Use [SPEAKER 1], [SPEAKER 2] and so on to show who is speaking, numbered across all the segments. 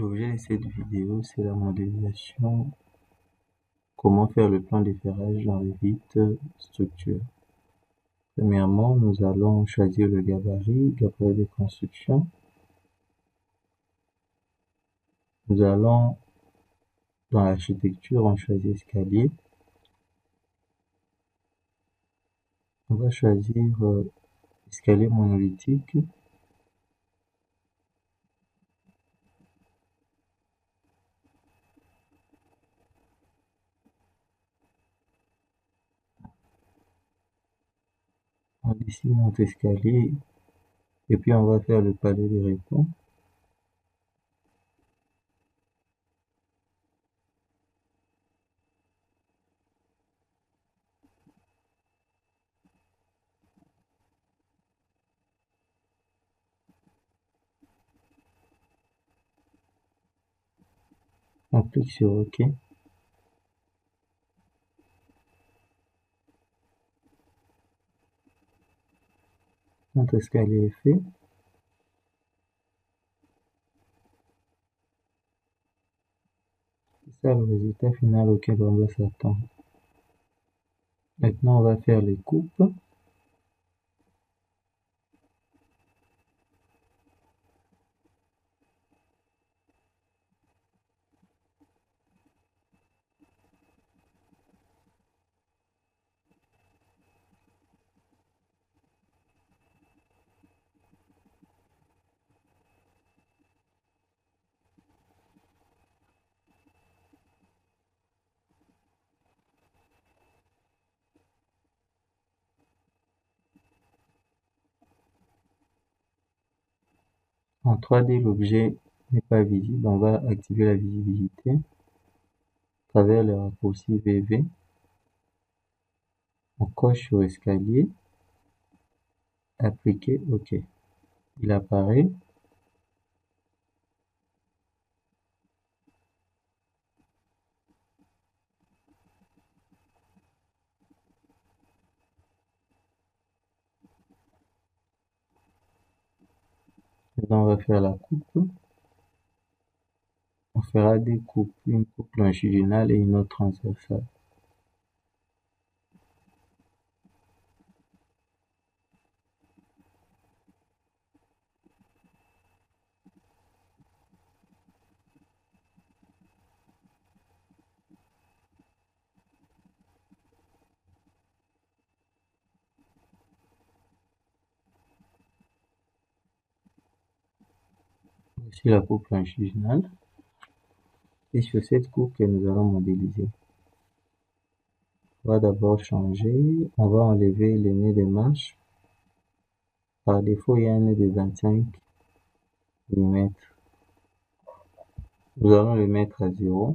[SPEAKER 1] L'objet de cette vidéo, c'est la modélisation, comment faire le plan de ferrage dans Revit structure. Premièrement, nous allons choisir le gabarit de construction. Nous allons dans l'architecture, on choisit escalier. On va choisir escalier monolithique. On dessine notre escalier et puis on va faire le palais de réponse. On clique sur OK. Notre escalier est fait. C'est ça le résultat final auquel on va s'attendre. Maintenant, on va faire les coupes. En 3D, l'objet n'est pas visible. On va activer la visibilité à travers le raccourci VV. On coche sur escalier, appliquer OK. Il apparaît. Maintenant, on va faire la coupe. On fera deux coupes, une coupe longitudinale et une autre transversale. Voici la coupe longitudinale. Et sur cette coupe que nous allons modéliser, on va d'abord changer. On va enlever le nez de marche. Par défaut, il y a un nez de 25 mm. Nous allons le mettre à 0.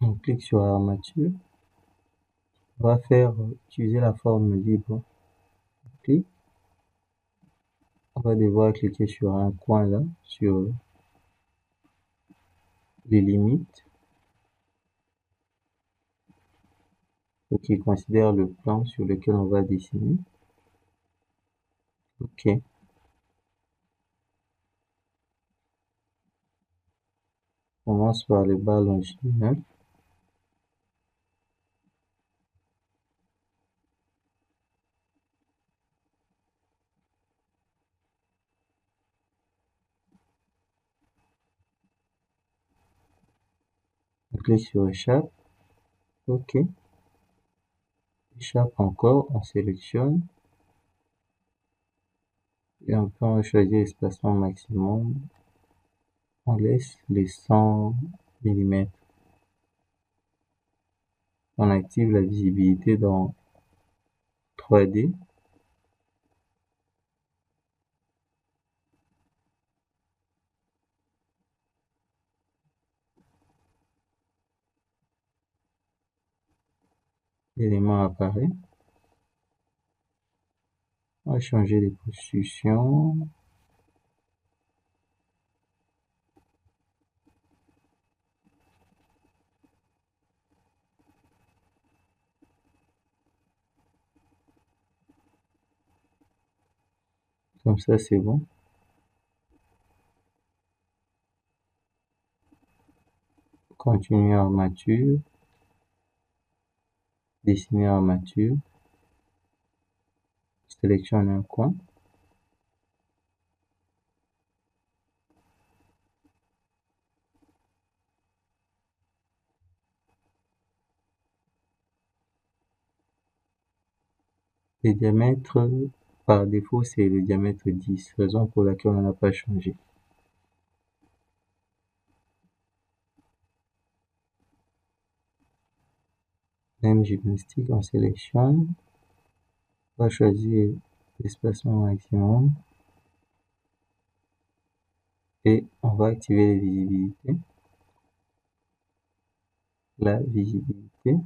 [SPEAKER 1] On clique sur armature. On va utiliser la forme libre. On clique. On va devoir cliquer sur un coin là, sur les limites, ce qui considère le plan sur lequel on va dessiner. OK. On commence par les barres longitudinales. On clique sur échappe. OK. Échappe encore, on sélectionne. Et on peut choisir l'espacement maximum. on laisse les 100 mm. On active la visibilité dans 3D. L'élément apparaît. On va changer les positions. Comme ça, c'est bon. Continuer armature. Dessiner armature. Sélectionner un coin. Le diamètre, par défaut, c'est le diamètre 10, raison pour laquelle on n'a pas changé. Même gymnastique, on sélectionne. On va choisir l'espacement maximum. Et on va activer les visibilités. La visibilité.